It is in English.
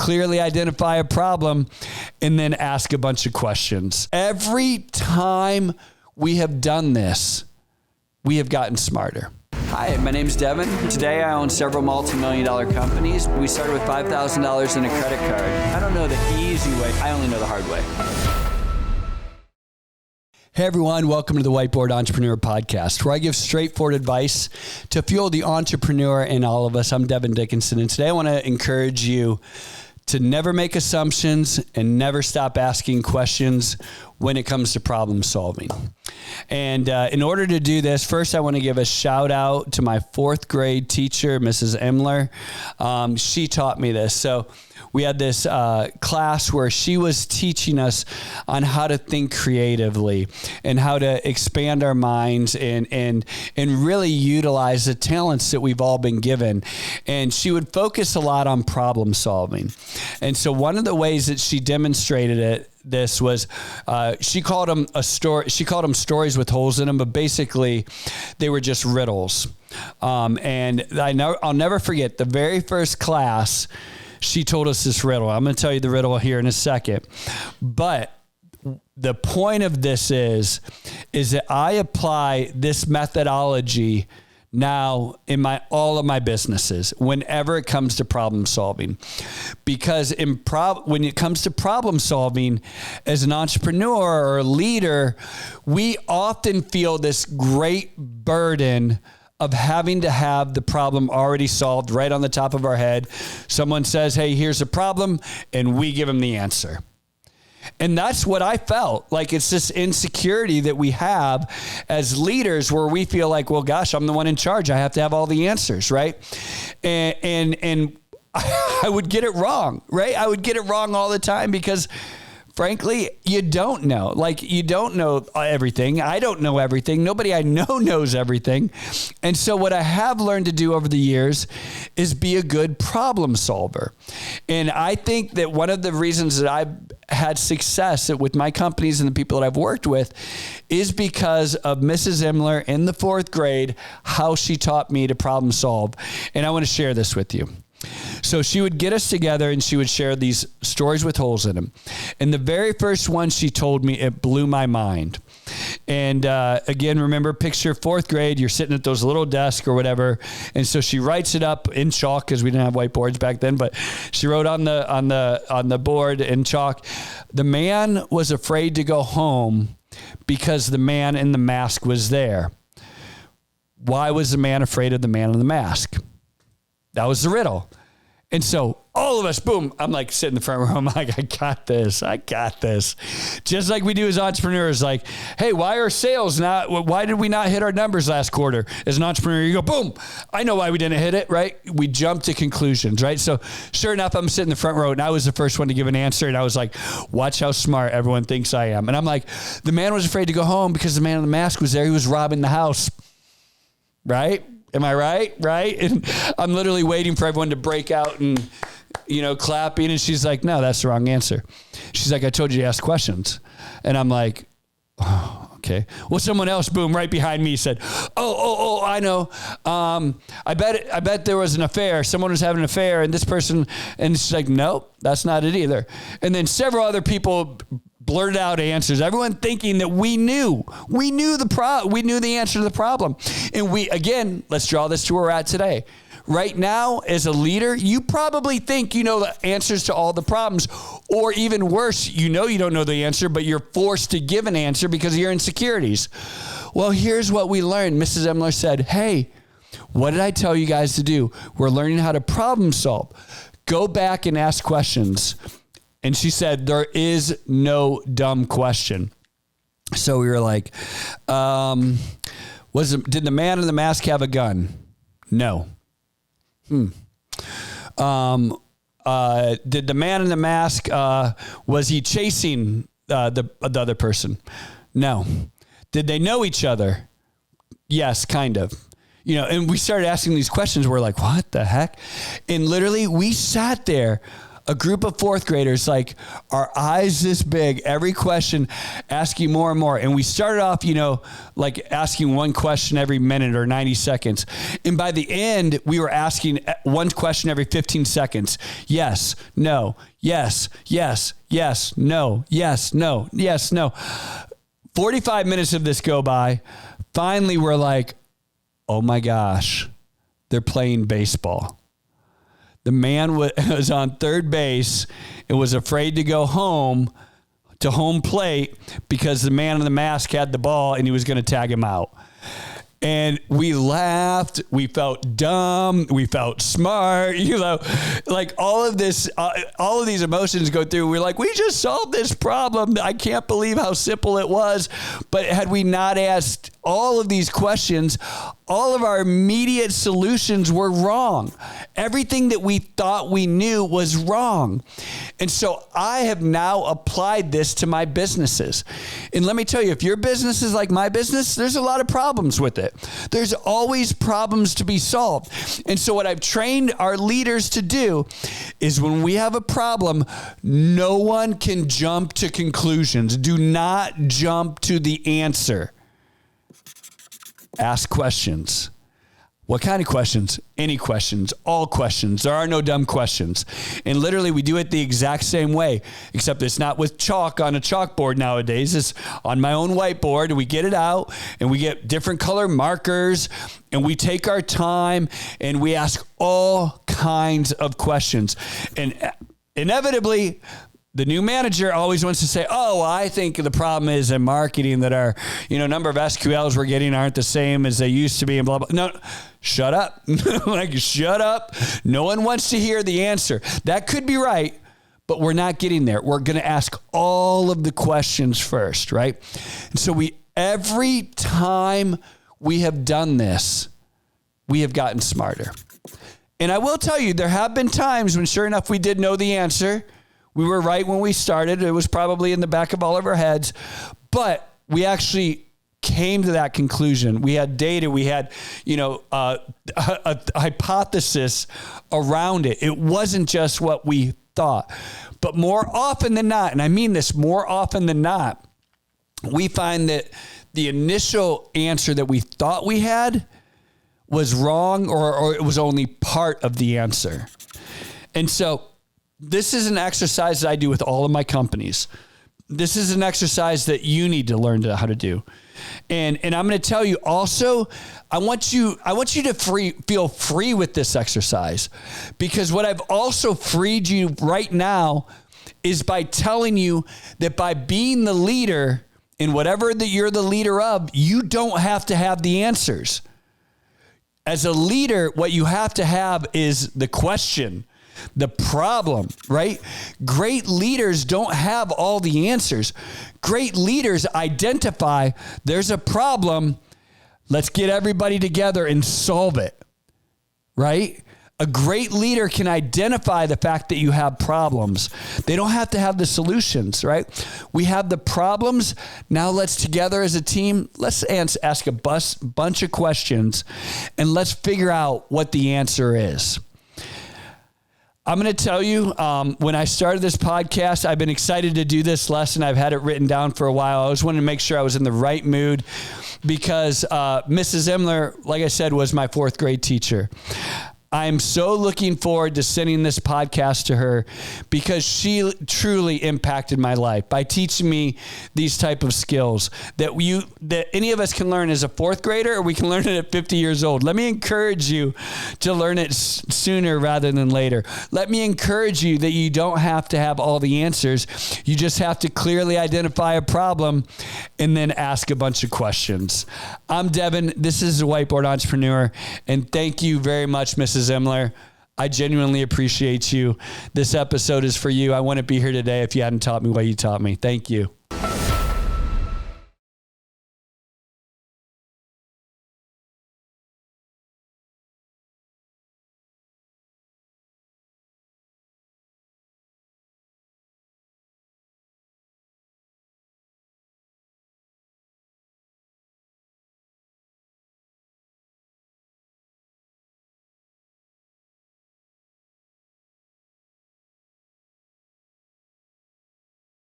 clearly identify a problem, and then ask a bunch of questions. Every time we have done this, we have gotten smarter. Hi, my name's Devin. Today I own several multi-million-dollar companies. We started with $5,000 in a credit card. I don't know the easy way. I only know the hard way. Hey everyone, welcome to the Whiteboard Entrepreneur Podcast, where I give straightforward advice to fuel the entrepreneur in all of us. I'm Devin Dickinson, and today I want to encourage you to never make assumptions and never stop asking questions when it comes to problem solving. And in order to do this, first I want to give a shout out to my fourth grade teacher, Mrs. Imler. She taught me this. So we had this class where she was teaching us on how to think creatively and how to expand our minds and really utilize the talents that we've all been given. And she would focus a lot on problem solving. And so one of the ways that she demonstrated this was she called them stories with holes in them, but basically they were just riddles. And I'll never forget the very first class. She told us this riddle. I'm going to tell you the riddle here in a second. But the point of this is that I apply this methodology now in all of my businesses whenever it comes to problem solving. Because when it comes to problem solving as an entrepreneur or a leader, we often feel this great burden of having to have the problem already solved right on the top of our head. Someone says, hey, here's a problem, and we give them the answer. And that's what I felt like. It's this insecurity that we have as leaders where we feel like, well, gosh, I'm the one in charge. I have to have all the answers, right? And I would get it wrong, right? I would get it wrong all the time because frankly, you don't know. Like, you don't know everything. I don't know everything. Nobody I know knows everything. And so what I have learned to do over the years is be a good problem solver. And I think that one of the reasons that I've had success with my companies and the people that I've worked with is because of Mrs. Imler in the fourth grade, how she taught me to problem solve. And I want to share this with you. So she would get us together and she would share these stories with holes in them. And the very first one she told me, it blew my mind. And again, remember, picture fourth grade, you're sitting at those little desks or whatever. And so she writes it up in chalk because we didn't have whiteboards back then, but she wrote on the board in chalk, the man was afraid to go home because the man in the mask was there. Why was the man afraid of the man in the mask? That was the riddle. And so all of us, boom, I'm like sitting in the front row. I'm like, I got this. Just like we do as entrepreneurs, like, hey, why did we not hit our numbers last quarter? As an entrepreneur, you go, boom, I know why we didn't hit it, right? We jump to conclusions, right? So sure enough, I'm sitting in the front row and I was the first one to give an answer. And I was like, watch how smart everyone thinks I am. And I'm like, the man was afraid to go home because the man in the mask was there. He was robbing the house, right? Am I right? Right? And I'm literally waiting for everyone to break out and, clapping. And she's like, no, that's the wrong answer. She's like, I told you to ask questions. And I'm like, oh, okay. Well, someone else, boom, right behind me said, oh, I know. I bet there was an affair. Someone was having an affair and this person, and she's like, nope, that's not it either. And then several other people blurted out answers, everyone thinking that we knew the answer to the problem. And let's draw this to where we're at today. Right now, as a leader, you probably think you know the answers to all the problems, or even worse, you don't know the answer, but you're forced to give an answer because of your insecurities. Well, here's what we learned. Mrs. Imler said, hey, what did I tell you guys to do? We're learning how to problem solve. Go back and ask questions. And she said, there is no dumb question. So we were like, did the man in the mask have a gun? No. Did the man in the mask, was he chasing the other person? No. Did they know each other? Yes, kind of. And we started asking these questions. We're like, what the heck? And literally we sat there a group of fourth graders, like our eyes this big, every question asking more and more. And we started off, like asking one question every minute or 90 seconds. And by the end, we were asking one question every 15 seconds. Yes, no, yes, yes, yes, no, yes, no, yes, no. 45 minutes of this go by. Finally, we're like, oh my gosh, they're playing baseball. The man was on third base and was afraid to go home to home plate because the man in the mask had the ball and he was going to tag him out. And we laughed, we felt dumb, we felt smart, like all of this, all of these emotions go through. We're like, we just solved this problem. I can't believe how simple it was. But had we not asked all of these questions, all of our immediate solutions were wrong. Everything that we thought we knew was wrong. And so I have now applied this to my businesses. And let me tell you, if your business is like my business, there's a lot of problems with it. There's always problems to be solved. And so what I've trained our leaders to do is when we have a problem, no one can jump to conclusions. Do not jump to the answer. Ask questions. What kind of questions? Any questions, all questions. There are no dumb questions. And literally we do it the exact same way, except it's not with chalk on a chalkboard nowadays. It's on my own whiteboard, and we get it out and we get different color markers and we take our time and we ask all kinds of questions. And inevitably, the new manager always wants to say, oh, I think the problem is in marketing that our, number of SQLs we're getting aren't the same as they used to be and blah, blah. No, shut up. Shut up. No one wants to hear the answer. That could be right, but we're not getting there. We're going to ask all of the questions first, right? And so every time we have done this, we have gotten smarter. And I will tell you, there have been times when sure enough, we did know the answer. We were right when we started. It was probably in the back of all of our heads, but we actually came to that conclusion. We had data. We had, a hypothesis around it. It wasn't just what we thought, but more often than not, and I mean this more often than not, we find that the initial answer that we thought we had was wrong, or it was only part of the answer. And so this is an exercise that I do with all of my companies. This is an exercise that you need to learn how to do. And I'm going to tell you also, I want you to feel free with this exercise, because what I've also freed you right now is by telling you that by being the leader in whatever that you're the leader of, you don't have to have the answers. As a leader, what you have to have is the question, the problem, right? Great leaders don't have all the answers. Great leaders identify there's a problem. Let's get everybody together and solve it, right? A great leader can identify the fact that you have problems. They don't have to have the solutions, right? We have the problems. Now let's together as a team, let's ask a bunch of questions and let's figure out what the answer is. I'm going to tell you, when I started this podcast, I've been excited to do this lesson. I've had it written down for a while. I always wanted to make sure I was in the right mood because Mrs. Imler, like I said, was my fourth grade teacher. I'm so looking forward to sending this podcast to her because she truly impacted my life by teaching me these type of skills that any of us can learn as a fourth grader, or we can learn it at 50 years old. Let me encourage you to learn it sooner rather than later. Let me encourage you that you don't have to have all the answers. You just have to clearly identify a problem and then ask a bunch of questions. I'm Devin. This is the Whiteboard Entrepreneur, and thank you very much, Mrs. Imler. I genuinely appreciate you. This episode is for you. I wouldn't be here today if you hadn't taught me what you taught me. Thank you.